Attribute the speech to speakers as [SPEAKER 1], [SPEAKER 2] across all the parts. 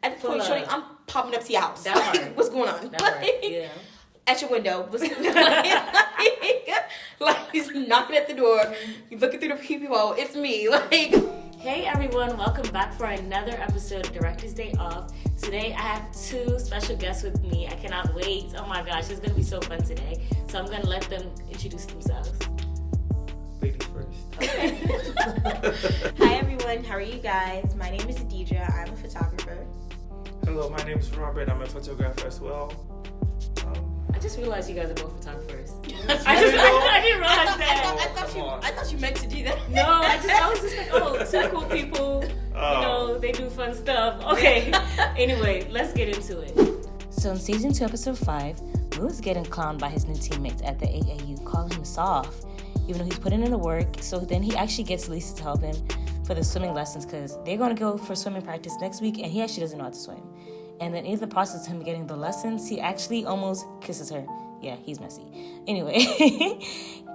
[SPEAKER 1] At the point, shorty, I'm popping up to your house.
[SPEAKER 2] That
[SPEAKER 1] like,
[SPEAKER 2] part.
[SPEAKER 1] what's going on?
[SPEAKER 2] That part. Yeah.
[SPEAKER 1] At your window. Like, he's knocking at the door. He's looking through the peephole. It's me. Like,
[SPEAKER 2] hey everyone, welcome back for another episode of Director's Day Off. Today I have two special guests with me. I cannot wait. Oh my gosh, it's going to be so fun today. So I'm going to let them introduce themselves.
[SPEAKER 3] Ladies first.
[SPEAKER 1] Okay. Hi everyone, how are you guys? My name is Adedra. I'm a photographer.
[SPEAKER 3] Hello, my name is Robert. I'm a photographer as well.
[SPEAKER 2] I just realized you guys are both photographers.
[SPEAKER 1] I
[SPEAKER 2] didn't realize that.
[SPEAKER 1] I thought you meant to do that.
[SPEAKER 2] No, I was just like, oh, two cool people. You know, they do fun stuff. Okay. Anyway, let's get into it. So in season 2, episode 5, Will is getting clowned by his new teammates at the AAU, calling him soft, even though he's putting in the work. So then he actually gets Lisa to help him for the swimming lessons because they're going to go for swimming practice next week, and he actually doesn't know how to swim. And then in the process of him getting the lessons, he actually almost kisses her. Yeah, he's messy. Anyway,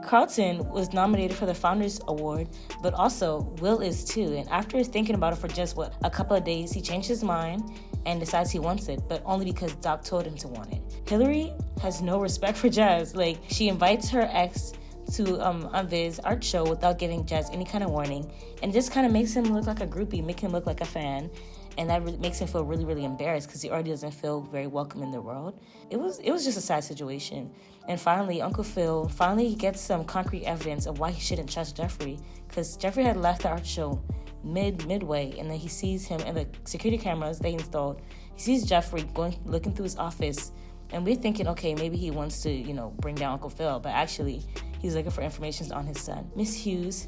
[SPEAKER 2] Carlton was nominated for the Founders Award, but also Will is too. And after thinking about it for just, a couple of days, he changed his mind and decides he wants it, but only because Doc told him to want it. Hilary has no respect for Jazz. Like, she invites her ex to Viz art show without giving Jazz any kind of warning. And it just kind of makes him look like a groupie, make him look like a fan. And that makes him feel really, really embarrassed because he already doesn't feel very welcome in the world. It was just a sad situation. And finally, Uncle Phil finally gets some concrete evidence of why he shouldn't trust Jeffrey, because Jeffrey had left the art show midway, and then he sees him in the security cameras they installed. He sees Jeffrey looking through his office, and we're thinking, okay, maybe he wants to, bring down Uncle Phil, but actually, he's looking for information on his son. Miss Hughes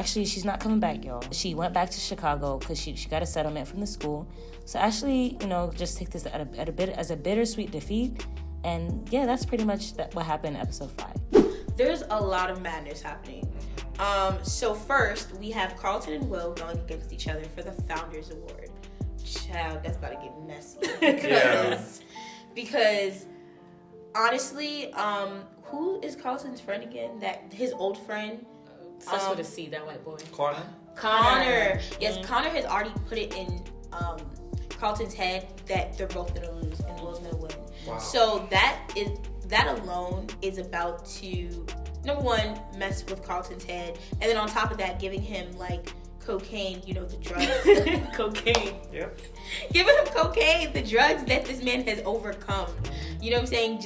[SPEAKER 2] she's not coming back, y'all. She went back to Chicago because she got a settlement from the school. So actually, just take this as a bittersweet defeat. And yeah, that's pretty much what happened in episode 5.
[SPEAKER 1] There's a lot of madness happening. So first, we have Carlton and Will going against each other for the Founders Award. Child, that's about to get messy. Because honestly, who is Carlton's friend again? His old friend?
[SPEAKER 2] Starts with a C, that white boy.
[SPEAKER 1] Connor. Yes, Connor has already put it in Carlton's head that they're both gonna lose and Will's gonna win.
[SPEAKER 3] Wow.
[SPEAKER 1] So that alone is about to, number one, mess with Carlton's head, and then on top of that, giving him like cocaine, the drugs.
[SPEAKER 2] Cocaine.
[SPEAKER 3] Yep.
[SPEAKER 1] Giving him cocaine, the drugs that this man has overcome. You know what I'm saying?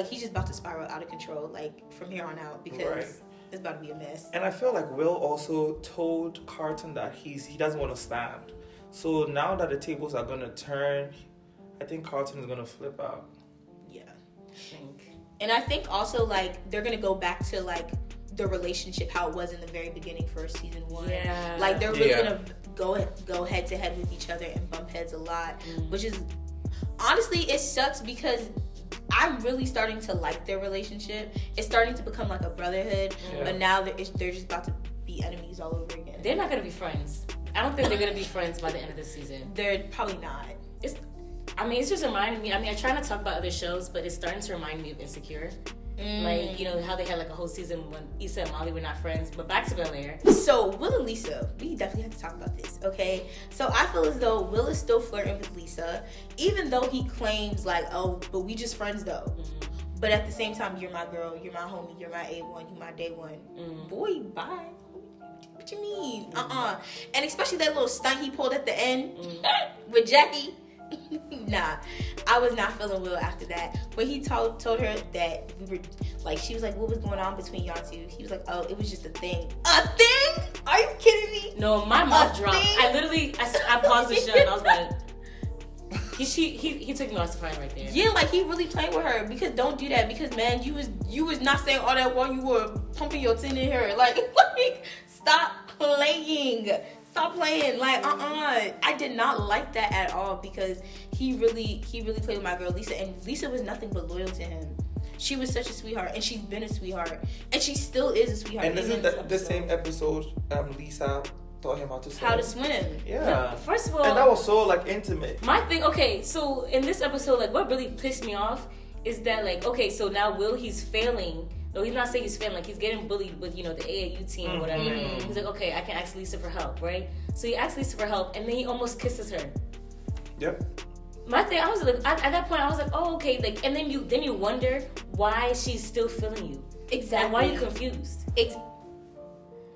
[SPEAKER 1] He's just about to spiral out of control, like from here on out, because it's about to be a mess.
[SPEAKER 3] And I feel like Will also told Carlton that he doesn't want to stand. So now that the tables are going to turn, I think Carlton is going to flip out.
[SPEAKER 1] Yeah. And I think also, they're going to go back to, the relationship, how it was in the very beginning for season 1.
[SPEAKER 2] Yeah.
[SPEAKER 1] They're really going to go head to head with each other and bump heads a lot, which is, honestly, it sucks because I'm really starting to like their relationship. It's starting to become like a brotherhood, but now they're just about to be enemies all over again.
[SPEAKER 2] They're not going to be friends. I don't think they're going to be friends by the end of this season.
[SPEAKER 1] They're probably not.
[SPEAKER 2] It's just reminding me. I try not to talk about other shows, but it's starting to remind me of Insecure. How they had a whole season when Issa and Molly were not friends. But back to Bel-Air.
[SPEAKER 1] So Will and Lisa, we definitely have to talk about this, okay? So I feel as though Will is still flirting with Lisa, even though he claims but we just friends though. Mm-hmm. But at the same time, you're my girl, you're my homie, you're my A1, you're my day one. Mm-hmm. Boy, bye. What you mean? And especially that little stunt he pulled at the end with Jackie. Nah, I was not feeling Will after that. When he told her that we were, she was like, what was going on between y'all two? He was like, oh, it was just a thing. A thing? Are you kidding me?
[SPEAKER 2] No, my mouth dropped. I paused the show and I was like, he took me by surprise right there.
[SPEAKER 1] Yeah, he really playing with her, because don't do that, because man, you was not saying all that while you were pumping your tin in her. Stop playing. Stop playing. I did not like that at all, because he really played with my girl Lisa, and Lisa was nothing but loyal to him. She was such a sweetheart, and she's been a sweetheart, and she still is a sweetheart.
[SPEAKER 3] And isn't that the same episode Lisa taught him how to swim?
[SPEAKER 1] How to swim.
[SPEAKER 3] Yeah.
[SPEAKER 2] No, first of all,
[SPEAKER 3] and that was so intimate.
[SPEAKER 2] My thing, okay, so in this episode, what really pissed me off is that so now Will, he's failing. No, he's not saying he's failing. He's getting bullied with, the AAU team or whatever. He's like, okay, I can ask Lisa for help, right? So he asks Lisa for help, and then he almost kisses her.
[SPEAKER 3] Yep.
[SPEAKER 2] My thing, I was like, at that point, I was like, oh, okay, like, and then you wonder why she's still feeling you.
[SPEAKER 1] Exactly.
[SPEAKER 2] And why you're confused.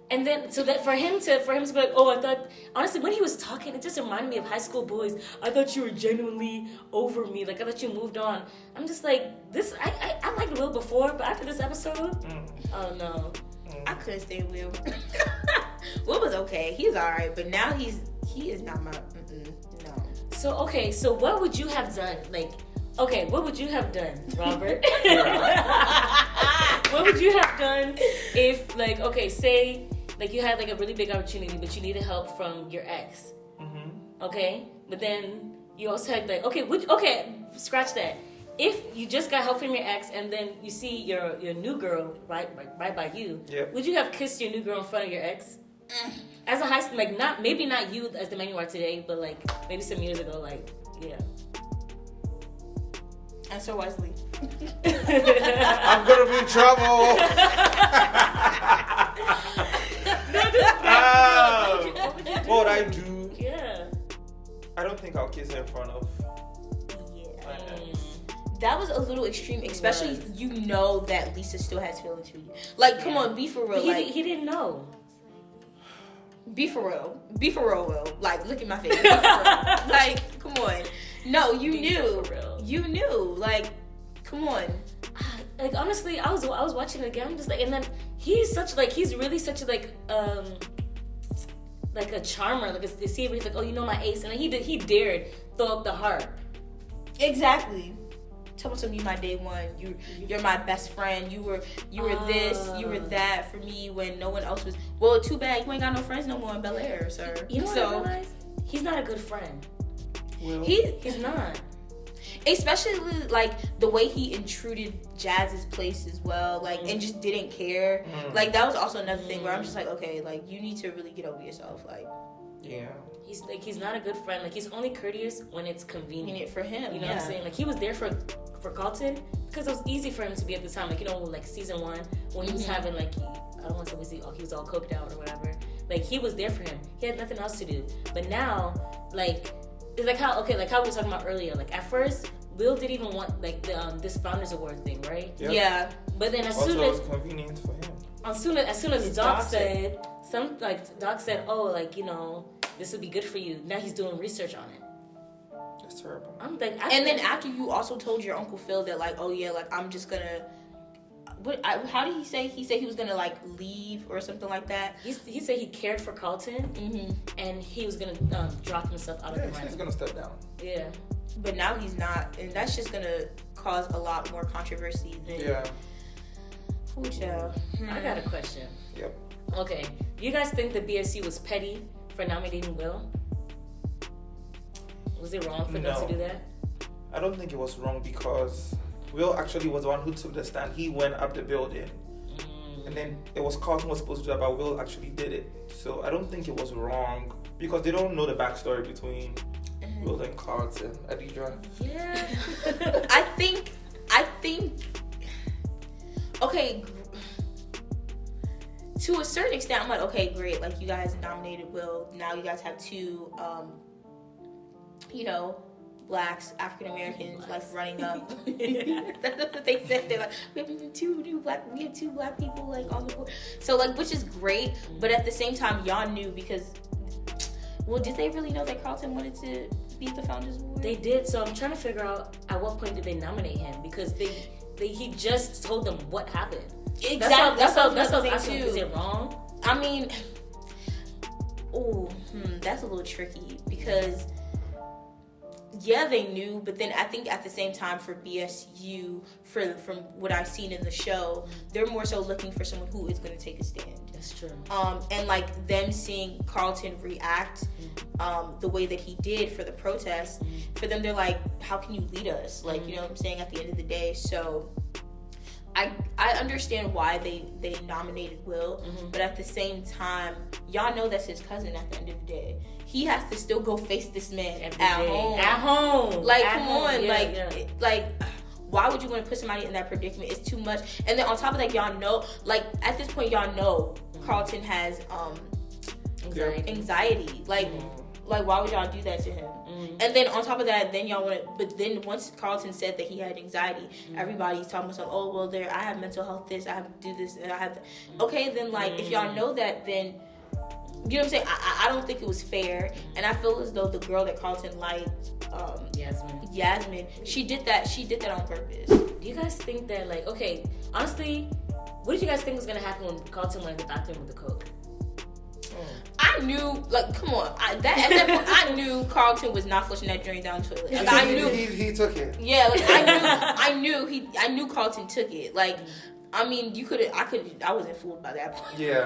[SPEAKER 2] And then, so that for him to be like, oh, I thought, honestly, when he was talking, it just reminded me of high school boys. I thought you were genuinely over me. Like, I thought you moved on. I'm just like, this, I liked Will before, but after this episode, oh no.
[SPEAKER 1] I couldn't stand Will. Will was okay. He's alright, but now he is not my, no.
[SPEAKER 2] So what would you have done? Like, okay, what would you have done, Robert? What would you have done if, like, okay, say, like, you had, like, a really big opportunity, but you needed help from your ex. Mm-hmm. Okay? But then you also had, like, okay, scratch that. If you just got help from your ex and then you see your new girl right by you, would you have kissed your new girl in front of your ex? As a high school, like, maybe not you as the man you are today, but, like, maybe some years ago, like, yeah.
[SPEAKER 1] Answer wisely.
[SPEAKER 3] I'm gonna be in trouble. What would I do?
[SPEAKER 2] Yeah.
[SPEAKER 3] I don't think I'll kiss her in front of.
[SPEAKER 1] That was a little extreme, especially you know that Lisa still has feelings for you. Like, come on, be for real.
[SPEAKER 2] But he didn't know.
[SPEAKER 1] Be for real. Be for real, Will. Like, look at my face. Be for real. Like, come on. No, you knew.
[SPEAKER 2] For real.
[SPEAKER 1] You knew. Like, come on.
[SPEAKER 2] Like, honestly, I was watching it again. I'm just like, and then he's really such a like a charmer. Like, a deceiver. He's like, oh, you know my ace, and then he dared throw up the heart.
[SPEAKER 1] Exactly. Tell me something. You my day one. You're my best friend. You were this. You were that for me when no one else was. Well, too bad you ain't got no friends no more in Bel-Air, sir.
[SPEAKER 2] You know what I realized? He's not a good friend.
[SPEAKER 3] Well,
[SPEAKER 2] he's not.
[SPEAKER 1] Especially like the way he intruded Jazz's place as well, like and just didn't care. Like that was also another thing where I'm just like, okay, like you need to really get over yourself. Like,
[SPEAKER 3] yeah.
[SPEAKER 2] He's not a good friend. Like, he's only courteous when it's convenient
[SPEAKER 1] for him.
[SPEAKER 2] You know what I'm saying? Like, he was there for Carlton because it was easy for him to be at the time. Like, you know, like season 1 when he was having like I don't want to say he was all coked out or whatever. Like, he was there for him. He had nothing else to do. But now, like, it's like how we were talking about earlier. Like, at first, Will didn't even want like the this Founders Award thing, right?
[SPEAKER 3] Yep.
[SPEAKER 1] Yeah.
[SPEAKER 2] But then as
[SPEAKER 3] also,
[SPEAKER 2] soon as
[SPEAKER 3] it was convenient for him.
[SPEAKER 2] As soon as Doc said Doc said, oh, like, you know, this would be good for you. Now he's doing research on it.
[SPEAKER 3] That's terrible.
[SPEAKER 2] I'm like,
[SPEAKER 1] then after you also told your Uncle Phil that, like, oh yeah, like I'm just gonna. How did he say? He said he was gonna like leave or something like that.
[SPEAKER 2] He said he cared for Carlton, and he was gonna drop himself out of the running.
[SPEAKER 3] He's gonna step down.
[SPEAKER 2] Yeah,
[SPEAKER 1] but now he's not, and that's just gonna cause a lot more controversy than.
[SPEAKER 3] Yeah.
[SPEAKER 2] I got a question.
[SPEAKER 3] Yep.
[SPEAKER 2] Okay, you guys think the BSU was petty for nominating Will? Was it wrong for them to do that?
[SPEAKER 3] I don't think it was wrong because Will actually was the one who took the stand. He went up the building. And then it was Carlton was supposed to do that, but Will actually did it. So I don't think it was wrong because they don't know the backstory between Will and Carlton. Adedra.
[SPEAKER 1] Yeah. I think okay, to a certain extent, I'm like, okay, great. Like, you guys nominated Will. Now you guys have two, blacks, African Americans, like running up. That's what they said. They're like, we have two black people like on the board. So like, which is great, but at the same time, y'all knew because. Well, did they really know that Carlton wanted to be the Founders Award?
[SPEAKER 2] They did. So I'm trying to figure out at what point did they nominate him because he just told them what happened.
[SPEAKER 1] Exactly.
[SPEAKER 2] That's what I was
[SPEAKER 1] asking.
[SPEAKER 2] asking. Is it wrong?
[SPEAKER 1] I mean, that's a little tricky because, yeah, they knew, but then I think at the same time for BSU, from what I've seen in the show, they're more so looking for someone who is going to take a stand.
[SPEAKER 2] That's true.
[SPEAKER 1] And like them seeing Carlton react the way that he did for the protest, for them they're like, how can you lead us? Like, you know what I'm saying, at the end of the day. So I understand why they nominated Will, but at the same time, y'all know that's his cousin at the end of the day. He has to still go face this man at home.
[SPEAKER 2] At home.
[SPEAKER 1] Like,
[SPEAKER 2] at
[SPEAKER 1] come
[SPEAKER 2] home.
[SPEAKER 1] on.
[SPEAKER 2] Yeah,
[SPEAKER 1] like, why would you want to put somebody in that predicament? It's too much. And then on top of that, y'all know, like, at this point, y'all know Carlton has anxiety. Like, Like, why would y'all do that to him? Mm-hmm. And then on top of that, then y'all want to... But then once Carlton said that he had anxiety, everybody's talking about, oh, well, I have mental health this, I have to do this, and I have... Okay, then, like, if y'all know that, then... You know what I'm saying? I don't think it was fair. And I feel as though the girl that Carlton liked... Yasmin, she did that on purpose.
[SPEAKER 2] Do you guys think that, like... Okay, honestly, what did you guys think was going to happen when Carlton went in the bathroom with the coke?
[SPEAKER 1] I knew, like, come on. At that point, I knew Carlton was not flushing that drain down the toilet. Like, I knew
[SPEAKER 3] he took it.
[SPEAKER 1] Yeah, like I knew Carlton took it. Like, I mean, I wasn't fooled by that point.
[SPEAKER 3] Yeah.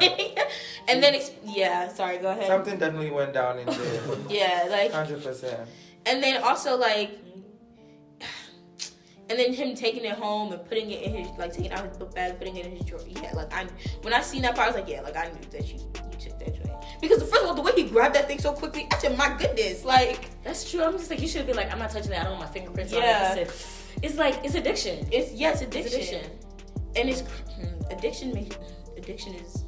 [SPEAKER 1] And then, sorry, go ahead.
[SPEAKER 3] Something definitely went down in there.
[SPEAKER 1] Yeah, like
[SPEAKER 3] 100%.
[SPEAKER 1] And then also like. And then him taking it home and putting it in his, like, taking out his book bag, putting it in his drawer. Yeah, like, when I seen that part, I was like, yeah, like, I knew that you took that joint. Because, first of all, the way he grabbed that thing so quickly, I said, my goodness, like.
[SPEAKER 2] That's true. I'm just like, you should be like, I'm not touching that. I don't want my fingerprints on it. It's like, it's addiction.
[SPEAKER 1] It's addiction. And it's, addiction is,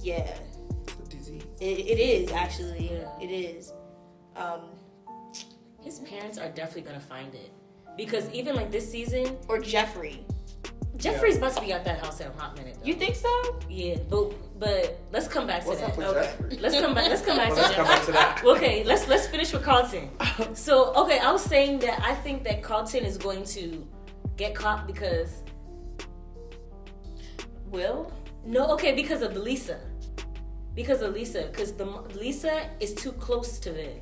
[SPEAKER 1] yeah.
[SPEAKER 3] It's a disease.
[SPEAKER 1] It is, actually. Yeah. It is.
[SPEAKER 2] His parents are definitely going to find it. Because even like this season...
[SPEAKER 1] Or Jeffrey's
[SPEAKER 2] about to be out that house in a hot minute, though.
[SPEAKER 1] You think so?
[SPEAKER 2] Yeah, but let's come back to that.
[SPEAKER 3] Okay.
[SPEAKER 2] Let's come back to that. Okay, let's finish with Carlton. So, okay, I was saying that I think that Carlton is going to get caught because...
[SPEAKER 1] Will?
[SPEAKER 2] No, okay, because of Lisa. Because Lisa is too close to Viv.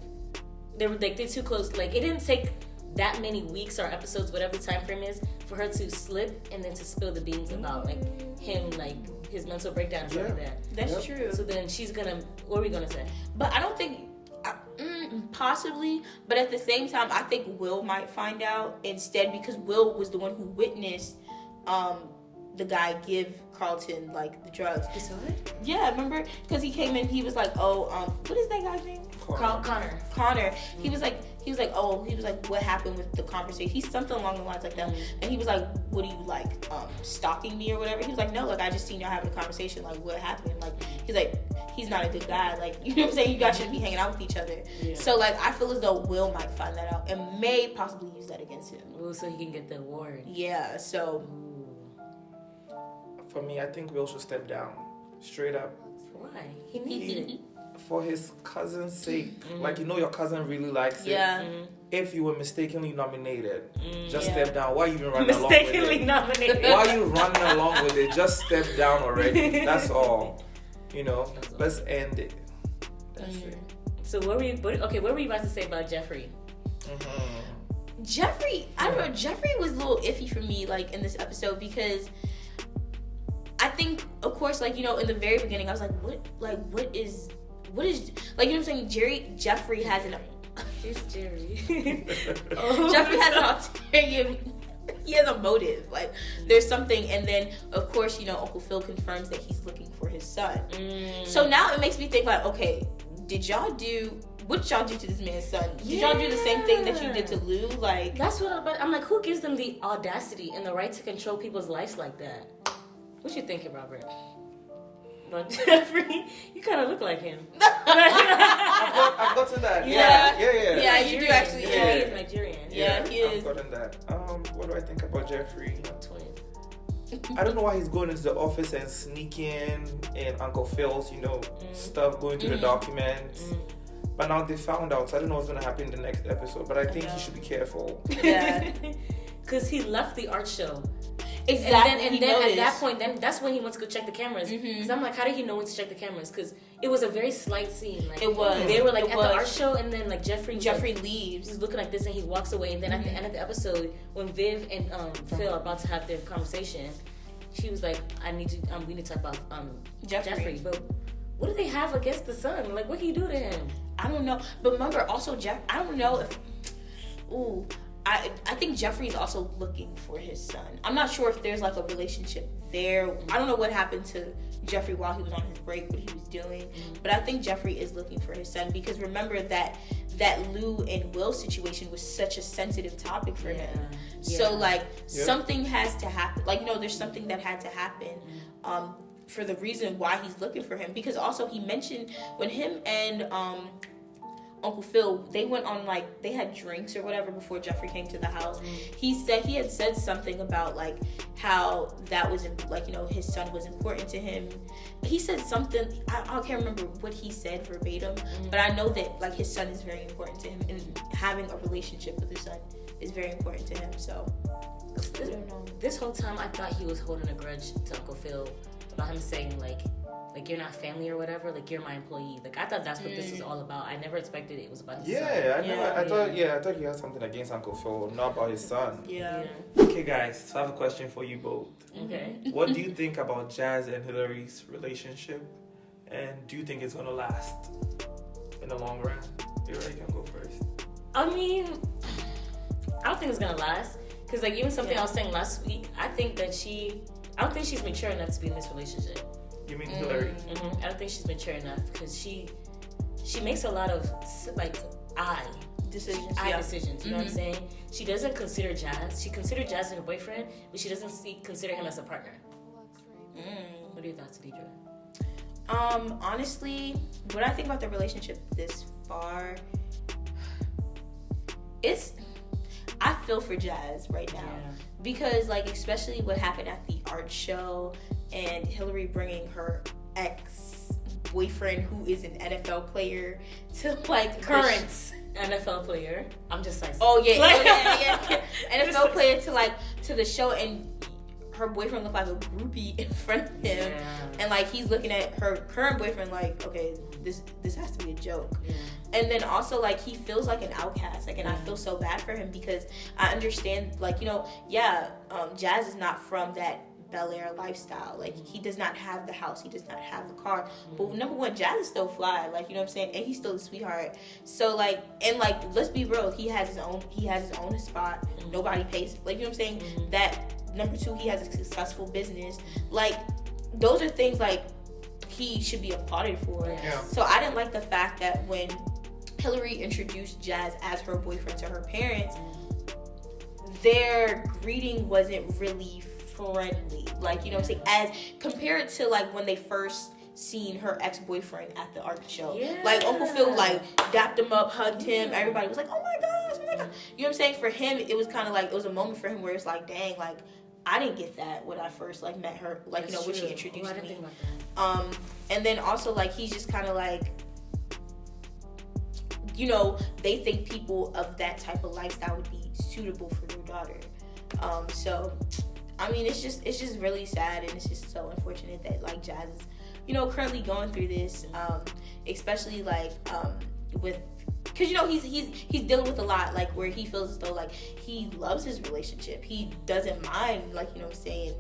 [SPEAKER 2] They're too close. Like, it didn't take that many weeks or episodes, whatever the time frame is, for her to slip and then to spill the beans about like him, like his mental breakdown and stuff like that.
[SPEAKER 1] That's true.
[SPEAKER 2] So then what are we gonna say?
[SPEAKER 1] But I don't think, possibly, but at the same time, I think Will might find out instead, because Will was the one who witnessed the guy give Carlton like the drugs.
[SPEAKER 2] You saw it?
[SPEAKER 1] Yeah, remember? Because he came in, he was like, what is that guy's name?
[SPEAKER 2] Connor.
[SPEAKER 1] Mm-hmm. He was like, what happened with the conversation? He's something along the lines like that. Mm-hmm. And he was like, what do you like, stalking me or whatever? He was like, no, like, I just seen y'all having a conversation. Like, what happened? Like, he's like, he's not a good guy. Like, you know what I'm saying? You guys shouldn't be hanging out with each other. Yeah. So, like, I feel as though Will might find that out and may possibly use that against him.
[SPEAKER 2] Ooh, so he can get the award.
[SPEAKER 1] Yeah, so.
[SPEAKER 3] For me, I think Will should step down. Straight up.
[SPEAKER 2] Why? He needs it.
[SPEAKER 3] For his cousin's sake. Mm-hmm. Like, your cousin really likes it.
[SPEAKER 1] Yeah.
[SPEAKER 3] Mm-hmm. If you were mistakenly nominated, just step down. Why are you even running along with it?
[SPEAKER 2] Mistakenly nominated.
[SPEAKER 3] Why are you running along with it? Just step down already. That's all. Let's end it. That's it.
[SPEAKER 2] So what were you about to say about Jeffrey?
[SPEAKER 3] Mm-hmm.
[SPEAKER 1] Jeffrey, I don't know. Jeffrey was a little iffy for me, like, in this episode, because I think, of course, like, in the very beginning, I was like, what is, like, you know what I'm saying? Jeffrey has an...
[SPEAKER 2] Here's Jerry.
[SPEAKER 1] Jeffrey has an ulterior... He has a motive. Like, there's something, and then, of course, Uncle Phil confirms that he's looking for his son. So now it makes me think, like, okay, what did y'all do to this man's son? Did y'all do the same thing that you did to Lou? Like,
[SPEAKER 2] that's what I'm like, who gives them the audacity and the right to control people's lives like that? What you thinking, Robert? But Jeffrey, you kind of look like him.
[SPEAKER 3] I've gotten that.
[SPEAKER 1] Yeah, you do actually.
[SPEAKER 2] Yeah, he is Nigerian.
[SPEAKER 1] Yeah, he is.
[SPEAKER 3] I've gotten that. What do I think about Jeffrey?
[SPEAKER 2] Twin.
[SPEAKER 3] I don't know why he's going into the office and sneaking in Uncle Phil's, stuff, going through the documents. But now they found out, so I don't know what's going to happen in the next episode. But I think he should be careful.
[SPEAKER 1] Yeah.
[SPEAKER 2] Because he left the art show.
[SPEAKER 1] Exactly.
[SPEAKER 2] And then at that point, that's when he went to go check the cameras. Because I'm like, how did he know when to check the cameras? Because it was a very slight scene. Like,
[SPEAKER 1] it was.
[SPEAKER 2] They were like at the art show, and then like Jeffrey
[SPEAKER 1] leaves.
[SPEAKER 2] He's looking like this, and he walks away. And then at the end of the episode, when Viv and Phil are about to have their conversation, she was like, we need to talk about Jeffrey. But what do they have against the son? Like, what can you do to him?
[SPEAKER 1] I don't know. But remember, also I don't know if. I think Jeffrey's also looking for his son. I'm not sure if there's like a relationship there. I don't know what happened to Jeffrey while he was on his break, what he was doing. But I think Jeffrey is looking for his son, because remember that Lou and Will situation was such a sensitive topic for him. Yeah. So like something has to happen. Like, there's something that had to happen for the reason why he's looking for him. Because also he mentioned when him and Uncle Phil, they went on like, they had drinks or whatever before Jeffrey came to the house. He had said something about like how that was like, you know, his son was important to him. He said something, I can't remember what he said verbatim, but I know that like his son is very important to him, and having a relationship with his son is very important to him. So I don't know.
[SPEAKER 2] This whole time I thought he was holding a grudge to Uncle Phil about him saying like you're not family or whatever, like you're my employee. Like I thought that's what this was all about. I never expected it was about his son.
[SPEAKER 3] I thought he had something against Uncle Phil, not about his son.
[SPEAKER 1] Yeah.
[SPEAKER 3] Okay, guys, so I have a question for you both.
[SPEAKER 2] Okay.
[SPEAKER 3] What do you think about Jazz and Hilary's relationship, and do you think it's gonna last in the long run? Hilary can go first.
[SPEAKER 2] I mean, I don't think it's gonna last, because like even something I was saying last week, I don't think she's mature enough to be in this relationship.
[SPEAKER 3] You mean Hilary?
[SPEAKER 2] Mm-hmm. I don't think she's mature enough, because she makes a lot of like decisions. You know what I'm saying? She doesn't consider Jazz. She considered Jazz as her boyfriend, but she doesn't consider him as a partner. What are your thoughts, Adedra?
[SPEAKER 1] Honestly, what I think about the relationship this far, I feel for Jazz right now. Because like, especially what happened at the art show and Hilary bringing her ex-boyfriend who is an NFL player to like
[SPEAKER 2] current NFL player. I'm just like,
[SPEAKER 1] NFL player to the show, and her boyfriend looked like a groupie in front of him, and like he's looking at her current boyfriend like, okay, this has to be a joke. And then also like he feels like an outcast, like, and I feel so bad for him, because I understand, like, you know, Jazz is not from that Bel-Air lifestyle. Like, he does not have the house, he does not have the car, but number one, Jazz is still fly, like, you know what I'm saying, and he's still a sweetheart. So like, and like, let's be real, he has his own spot, nobody pays, like, you know what I'm saying, that number two, he has a successful business. Like, those are things like he should be applauded for. So I didn't like the fact that when Hilary introduced Jazz as her boyfriend to her parents, their greeting wasn't really friendly, like, you know what I'm saying, as compared to like when they first seen her ex-boyfriend at the art show. Like, Uncle Phil like dapped him up, hugged him, everybody was like, oh my gosh, you know what I'm saying. For him, it was kind of like, it was a moment for him where it's like, dang, like I didn't get that when I first like met her, like, you know, when she introduced me.
[SPEAKER 2] Think about that.
[SPEAKER 1] And then also like he's just kind of like, you know, they think people of that type of lifestyle would be suitable for their daughter. So I mean, it's just really sad, and it's just so unfortunate that like Jazz is, you know, currently going through this, especially like with, because, you know, he's dealing with a lot, like, where he feels as though like he loves his relationship, he doesn't mind, like, you know what I'm saying,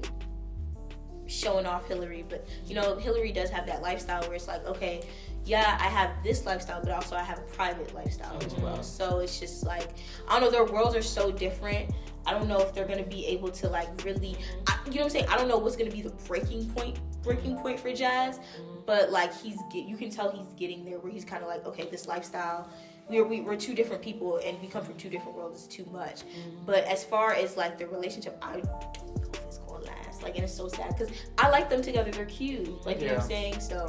[SPEAKER 1] showing off Hilary, but, you know, Hilary does have that lifestyle where it's like, okay, yeah, I have this lifestyle, but also I have a private lifestyle as well. So it's just like, I don't know, their worlds are so different. I don't know if they're gonna be able to like really, you know what I'm saying, I don't know what's gonna be the breaking point for Jazz, but like you can tell he's getting there, where he's kind of like, okay, this lifestyle, we're two different people and we come from two different worlds, it's too much. But as far as like the relationship, I don't know if it's gonna last, like, and it's so sad because I like them together, they're cute, like, you know what I'm saying. So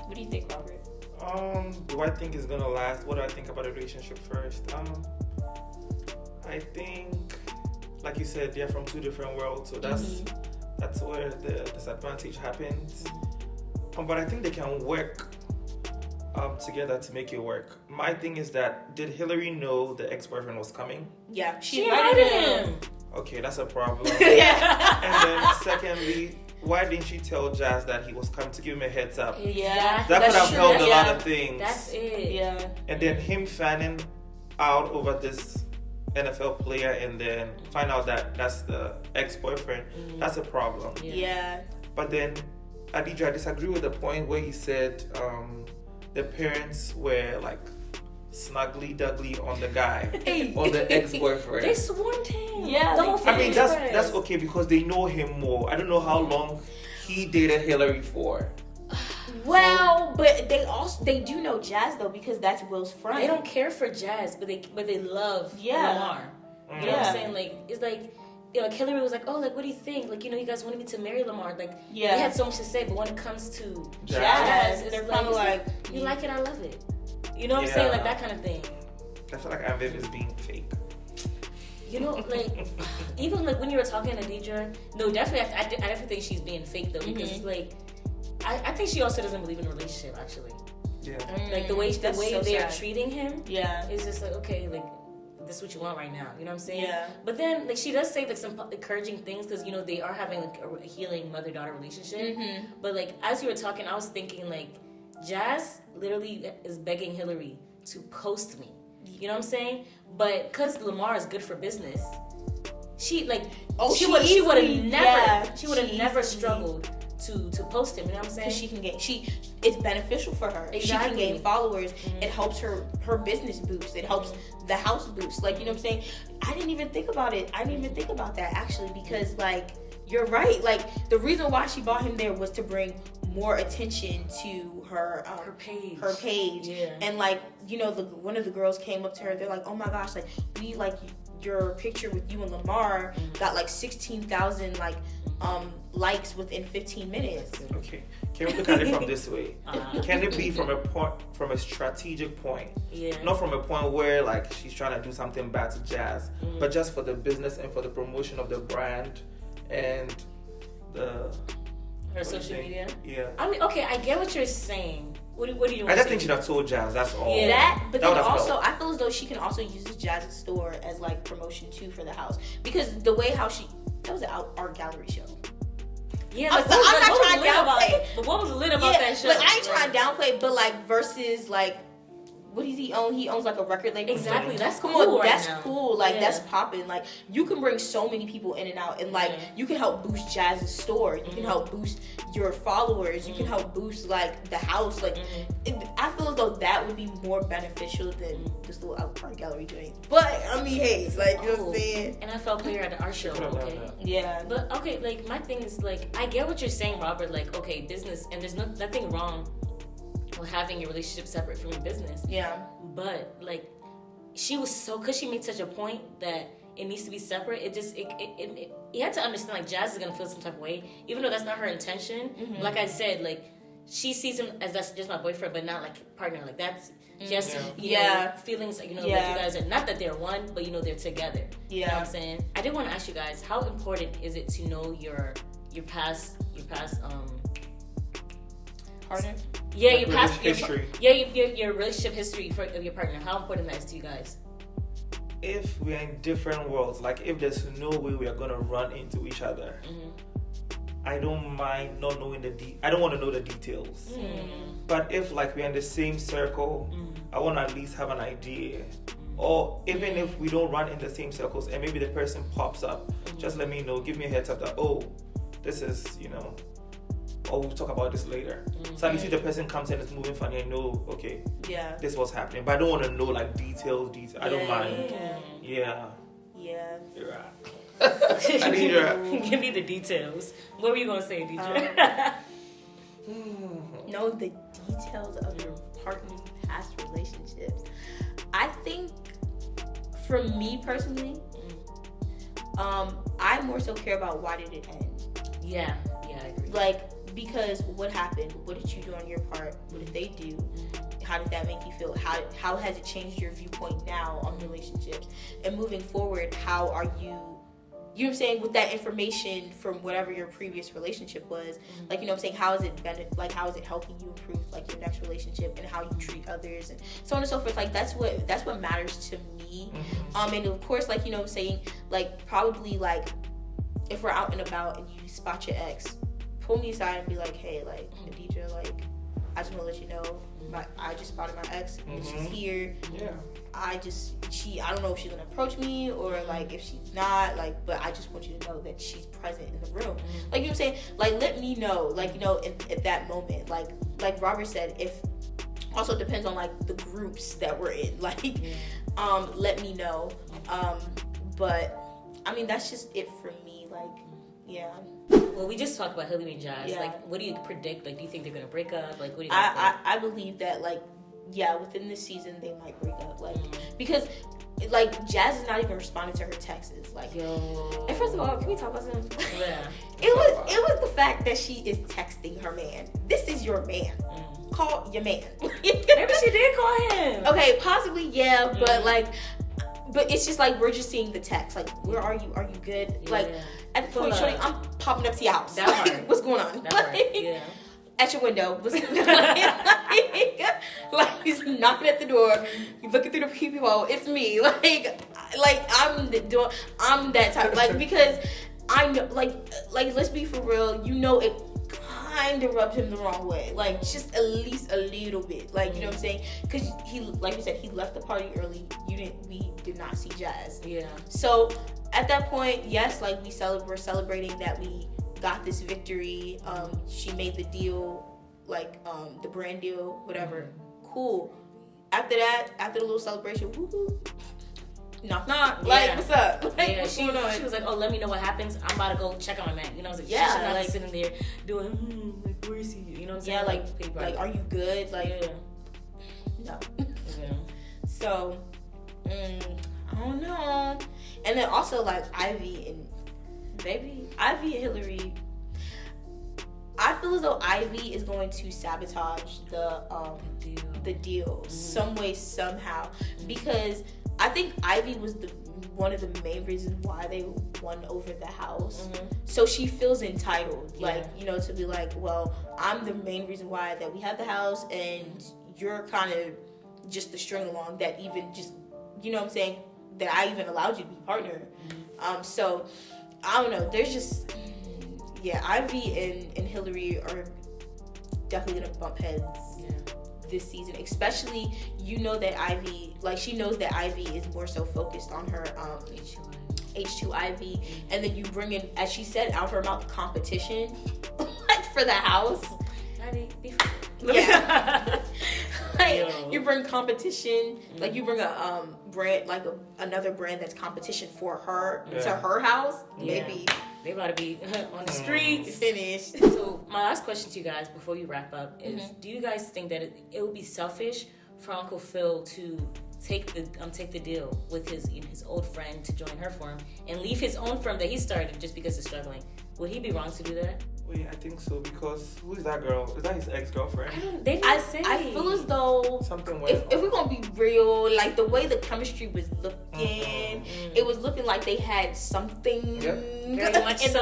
[SPEAKER 1] what do you think, Robert?
[SPEAKER 3] Do I think it's gonna last? What do I think about the relationship first? I think, like you said, they're from two different worlds, so that's where the disadvantage happens. But I think they can work together to make it work. My thing is that, did Hilary know the ex-boyfriend was coming?
[SPEAKER 1] Yeah, she invited him.
[SPEAKER 3] Okay, that's a problem. And then secondly, why didn't she tell Jazz that he was coming, to give him a heads up? That could have helped a lot of things.
[SPEAKER 2] That's it.
[SPEAKER 3] And then him fanning out over this NFL player and then find out that that's the ex-boyfriend, that's a problem. But then Adedra, I disagree with the point where he said the parents were like snuggly duggly on the guy, on the ex-boyfriend.
[SPEAKER 2] They swarmed him.
[SPEAKER 3] I mean, that's okay because they know him more. I don't know how long he dated Hilary for.
[SPEAKER 1] Well, but they do know Jazz though, because that's Will's friend.
[SPEAKER 2] They don't care for Jazz, but they love Lamar. You know what I'm saying? Like, it's like, you know, Hilary was like, oh, like, what do you think? Like, you know, you guys wanted me to marry Lamar. Like, they had so much to say, but when it comes to Jazz,
[SPEAKER 1] they're kind of like,
[SPEAKER 2] you like it, I love it. You know what I'm saying? Like that kind of thing.
[SPEAKER 3] I feel like Aviv is being fake.
[SPEAKER 2] You know, like, even like when you were talking to Adedra, no, definitely, I definitely think she's being fake though, because like, I think she also doesn't believe in a relationship, actually.
[SPEAKER 3] Yeah.
[SPEAKER 2] Like the way
[SPEAKER 1] so
[SPEAKER 2] they're
[SPEAKER 1] sad.
[SPEAKER 2] treating him, is just like, okay, like, this is what you want right now. You know what I'm saying?
[SPEAKER 1] Yeah.
[SPEAKER 2] But then, like, she does say like some encouraging things, because you know they are having like a healing mother-daughter relationship. But like as you were talking, I was thinking like, Jazz literally is begging Hilary to post me. You know what I'm saying? But because Lamar is good for business, she like she would have never struggled to post him. You know what I'm saying?
[SPEAKER 1] Because it's beneficial for her.
[SPEAKER 2] Exactly.
[SPEAKER 1] She can gain followers. It helps her business boost. It helps the house boost. Like, you know what I'm saying? I didn't even think about it. I didn't even think about that actually, because like, you're right. Like, the reason why she brought him there was to bring more attention to her page.
[SPEAKER 2] Yeah.
[SPEAKER 1] And like, you know, one of the girls came up to her. They're like, oh my gosh, like, we like your picture with you and Lamar got like 16,000 like likes within 15 minutes.
[SPEAKER 3] Okay, can we look at it from this way? Can it be from a strategic point?
[SPEAKER 2] Yeah.
[SPEAKER 3] Not from a point where like she's trying to do something bad to Jazz, but just for the business and for the promotion of the brand and
[SPEAKER 2] her social media.
[SPEAKER 3] Yeah.
[SPEAKER 2] I mean, okay, I get what you're saying. What do you want?
[SPEAKER 3] I just think she'd have told Jazz. That's all.
[SPEAKER 2] Yeah.
[SPEAKER 1] But then also, I feel as though she can also use Jazz's store as like promotion too for the house, because the way how that was an art gallery show.
[SPEAKER 2] Yeah,
[SPEAKER 1] I'm not trying to downplay.
[SPEAKER 2] But what was lit about that show?
[SPEAKER 1] But I ain't trying to downplay. But like versus like, what does he own? He owns like a record label.
[SPEAKER 2] Exactly. That's
[SPEAKER 1] Come
[SPEAKER 2] cool.
[SPEAKER 1] on, that's
[SPEAKER 2] now.
[SPEAKER 1] cool. Like that's popping. Like you can bring so many people in and out, and like you can help boost Jazz's store. You can help boost your followers. You can help boost like the house. Like I feel as though that would be more beneficial than this little art gallery joint. But I mean, hey, it's like, you know what I'm saying?
[SPEAKER 2] NFL player at the art show. Okay.
[SPEAKER 1] Yeah.
[SPEAKER 2] But okay, like my thing is like, I get what you're saying, Robert. Like, okay, business, and there's nothing wrong with having your relationship separate from your business.
[SPEAKER 1] Yeah.
[SPEAKER 2] But like, she was because she made such a point that it needs to be separate. It just you had to understand like Jazz is gonna feel some type of way, even though that's not her intention. Like I said, like she sees him as that's just my boyfriend, but not like partner. Like that's just you know, feelings. Like, you know, like you guys are not that they're one, but you know they're together. Yeah. You know what I'm saying? I did want to ask you guys, how important is it to know your past
[SPEAKER 1] partner?
[SPEAKER 2] Yeah, your past
[SPEAKER 3] history.
[SPEAKER 2] Your relationship history of your partner. How important that is to you guys?
[SPEAKER 3] If we're in different worlds, like if there's no way we are gonna run into each other, I don't mind not knowing I don't want to know the details. But if like we're in the same circle, I want to at least have an idea. Or even if we don't run in the same circles and maybe the person pops up, just let me know. Give me a heads up that, oh, this is, you know, or we'll talk about this later. So at least if the person comes in and is moving funny, I know, okay, this was happening. But I don't want to know like details. I don't mind. Yeah.
[SPEAKER 2] Adedra. Give me the details. What were you going to say, Adedra?
[SPEAKER 1] Know the details of your partner's past relationships. I think, for me personally, I more so care about why did it end.
[SPEAKER 2] Yeah, I agree.
[SPEAKER 1] Like, because what happened? What did you do on your part? What did they do? How did that make you feel? How has it changed your viewpoint now on relationships? And moving forward, how are you know what I'm saying, with that information from whatever your previous relationship was, like, you know what I'm saying, how is it helping you improve like your next relationship and how you treat others and so on and so forth. Like that's what matters to me. And of course, like, you know what I'm saying, like probably like if we're out and about and you spot your ex, pull me aside and be like, hey, like, Adedra, like, I just want to let you know, I just spotted my ex, and she's here.
[SPEAKER 3] Yeah.
[SPEAKER 1] I don't know if she's gonna approach me or like if she's not, like, but I just want you to know that she's present in the room. Like, you know what I'm saying? Like, let me know, like, you know, at that moment, like Robert said, if also depends on like the groups that we're in, like, let me know. But I mean, that's just it for me, like, yeah.
[SPEAKER 2] Well, we just talked about Hilary and Jazz. Yeah. Like, what do you predict? Like, do you think they're gonna break up? Like, what do you guys think?
[SPEAKER 1] I believe that, like, yeah, within this season they might break up. Like, because like Jazz is not even responding to her texts. Like, and first of all, can we talk about something?
[SPEAKER 2] Yeah.
[SPEAKER 1] It was the fact that she is texting her man. This is your man. call your man.
[SPEAKER 2] Maybe she did call him.
[SPEAKER 1] Okay, possibly, yeah, but it's just like we're just seeing the text. Like, where are you? Are you good?
[SPEAKER 2] Yeah.
[SPEAKER 1] Like, at the point, shorty, I'm popping up to your house.
[SPEAKER 2] That
[SPEAKER 1] like,
[SPEAKER 2] part.
[SPEAKER 1] what's going on?
[SPEAKER 2] That part, yeah.
[SPEAKER 1] At your window. Like, he's knocking at the door. You looking through the peephole. It's me. Like I'm that type. Like, because I know, like let's be for real. You know, it kind of rubbed him the wrong way. Like, just at least a little bit. Like, you know what I'm saying? Because he, like you said, he left the party early. We did not see Jazz.
[SPEAKER 2] Yeah.
[SPEAKER 1] So at that point, yes, like we're celebrating that we got this victory. She made the deal, like the brand deal, whatever. Cool. After that, after the little celebration, woo-hoo, knock knock.
[SPEAKER 2] Yeah.
[SPEAKER 1] Like, what's up? Like, what's
[SPEAKER 2] she
[SPEAKER 1] going on?
[SPEAKER 2] She was like, "Oh, let me know what happens. I'm about to go check on my man." You know, I was like,
[SPEAKER 1] Yeah,
[SPEAKER 2] she should not
[SPEAKER 1] like,
[SPEAKER 2] be sitting there doing, like, where is he? You know what I'm saying?
[SPEAKER 1] Yeah, like, are you good? Like, no.
[SPEAKER 2] Yeah.
[SPEAKER 1] So, I don't know. And then also, like, Ivy and Hilary. I feel as though Ivy is going to sabotage the deal some way, somehow, because I think Ivy was one of the main reasons why they won over the house. So she feels entitled, like, you know, to be like, well, I'm the main reason why that we have the house, and you're kind of just the string along that even just, you know what I'm saying, that I even allowed you to be partner. So I don't know. There's just, Ivy and Hilary are definitely gonna bump heads this season. Especially, you know that Ivy, like, she knows that Ivy is more so focused on her H2 Ivy, and then you bring in, as she said out her mouth, competition, like, for the house. Yeah. Like, you bring competition, like, you bring a brand, like another brand that's competition for her to her house. Maybe
[SPEAKER 2] they about to be on the streets.
[SPEAKER 1] Finished.
[SPEAKER 2] So my last question to you guys before you wrap up is: do you guys think that it would be selfish for Uncle Phil to take the deal with his old friend to join her firm and leave his own firm that he started just because he's struggling? Would he be wrong to do that?
[SPEAKER 3] Wait, I think so, because who is that girl? Is that his ex-girlfriend?
[SPEAKER 2] They didn't say.
[SPEAKER 1] I feel as though
[SPEAKER 3] something
[SPEAKER 1] if we're gonna be real, like, the way the chemistry was looking, it was looking like they had something
[SPEAKER 2] Very much
[SPEAKER 1] in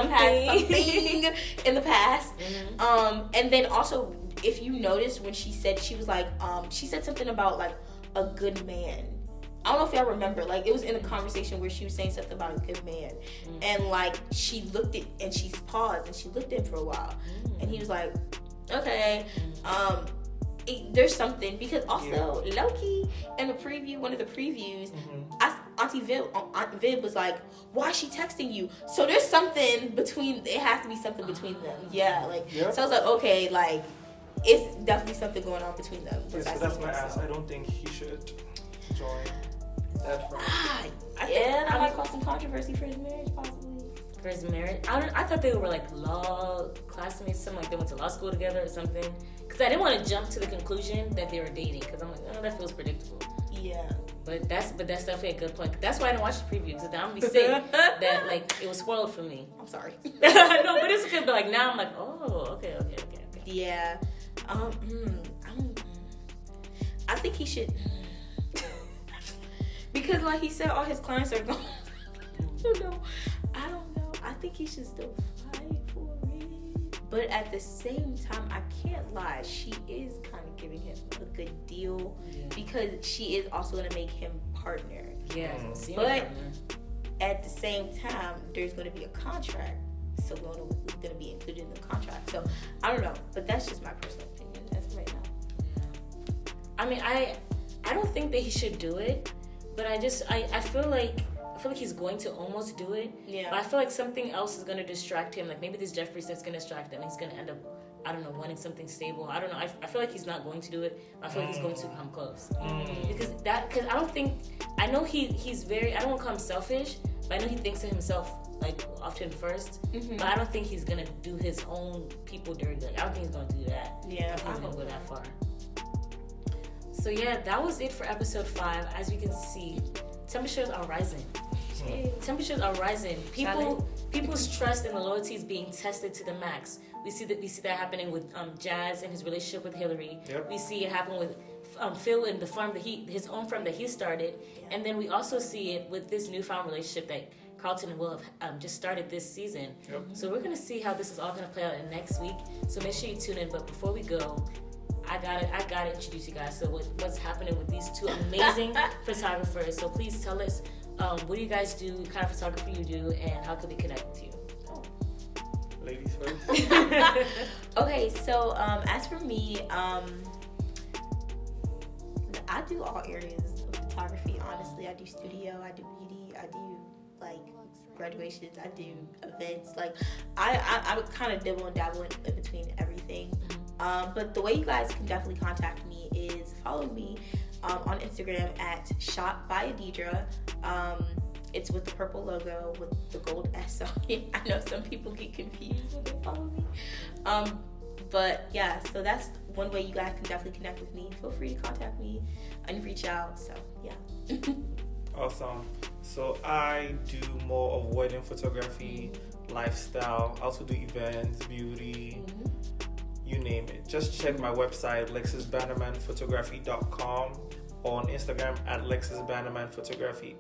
[SPEAKER 1] the past. And then also, if you notice, when she said, she was like, she said something about, like, a good man. I don't know if y'all remember, like, it was in a conversation where she was saying something about a good man, and, like, she looked at, and she paused, and she looked at him for a while, and he was like, okay, there's something, because also, low-key, in the preview, one of the previews, Aunt Viv was like, why is she texting you? So there's something between, it has to be something between them. Yeah, like, so I was like, okay, like, it's definitely something going on between them.
[SPEAKER 3] Yeah, so that's my ass. I don't think he should join that firm.
[SPEAKER 1] That might cause some controversy for his marriage, possibly.
[SPEAKER 2] For his marriage? I thought they were, like, law classmates, something like they went to law school together or something. Because I didn't want to jump to the conclusion that they were dating, because I'm like, oh, that feels predictable.
[SPEAKER 1] Yeah.
[SPEAKER 2] But that's definitely a good point. That's why I didn't watch the preview, because I'm gonna be sick that, like, it was spoiled for me.
[SPEAKER 1] I'm sorry.
[SPEAKER 2] No, but it's good. But, like, now I'm like, oh, okay.
[SPEAKER 1] Yeah. I think he should, because, like he said, all his clients are gone. I don't know. I think he should still fight for it. But at the same time, I can't lie. She is kind of giving him a good deal, because she is also going to make him partner.
[SPEAKER 2] Yeah.
[SPEAKER 1] But at the same time, there's going to be a contract. So we don't know who's going to be included in the contract. So I don't know. But that's just my personal opinion as of right now.
[SPEAKER 2] I mean, I don't think that he should do it, but I feel like he's going to almost do it. Yeah. But I feel like something else is going to distract him. Like, maybe this Jeffrey stuff's going to distract him. He's going to end up, I don't know, wanting something stable. I don't know. I feel like he's not going to do it. But I feel like he's going to come close. Because I don't think, I know he's very, I don't want to call him selfish, but I know he thinks of himself, like, often first. But I don't think he's going to do his own people dirty. Like, I don't think he's going to do that. Yeah. I don't think he's going to go that far. So yeah, that was it for episode 5. As we can see, temperatures are rising. Temperatures are rising. People's trust and the loyalty is being tested to the max. We see that happening with Jazz and his relationship with Hilary.
[SPEAKER 3] Yep.
[SPEAKER 2] We see it happen with Phil and the farm his own firm that he started, and then we also see it with this newfound relationship that Carlton and Will have just started this season.
[SPEAKER 3] Yep.
[SPEAKER 2] So we're gonna see how this is all gonna play out in next week. So make sure you tune in. But before we go, I gotta introduce you guys to what's happening with these two amazing photographers. So please tell us what do you guys do, what kind of photography you do, and how can we connect with you?
[SPEAKER 3] Ladies first.
[SPEAKER 1] Okay, so as for me, I do all areas of photography. Honestly, I do studio, I do beauty, I do like graduations, I do events. Like I would kind of dibble and dabble in between everything. But the way you guys can definitely contact me is follow me on Instagram at Shot by Adedra. It's with the purple logo with the gold S on it. I know some people get confused when they follow me. But yeah, so that's one way you guys can definitely connect with me. Feel free to contact me and reach out. So yeah.
[SPEAKER 3] Awesome. So I do more of wedding photography, lifestyle. I also do events, beauty, you name it. Just check my website, lexisbannermanphotography.com, or on Instagram at lexisbannermanphotography,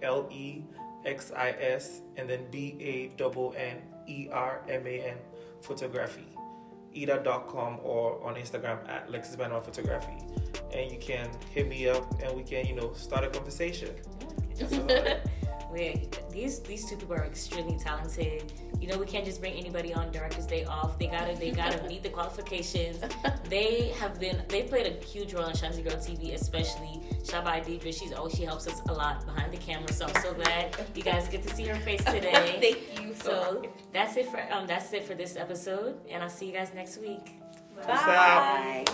[SPEAKER 3] LEXIS and then BANNERMAN photography. Either .com or on Instagram at lexisbannermanphotography. And you can hit me up and we can, start a conversation. That's about it.
[SPEAKER 2] These two people are extremely talented. We can't just bring anybody on Director's Day off. They gotta meet the qualifications. They've played a huge role on Shanty Girl TV, especially Shot by Adedra. She helps us a lot behind the camera. So I'm so glad you guys get to see her face today.
[SPEAKER 1] Thank you.
[SPEAKER 2] So that's it for this episode, and I'll see you guys next week.
[SPEAKER 1] Bye.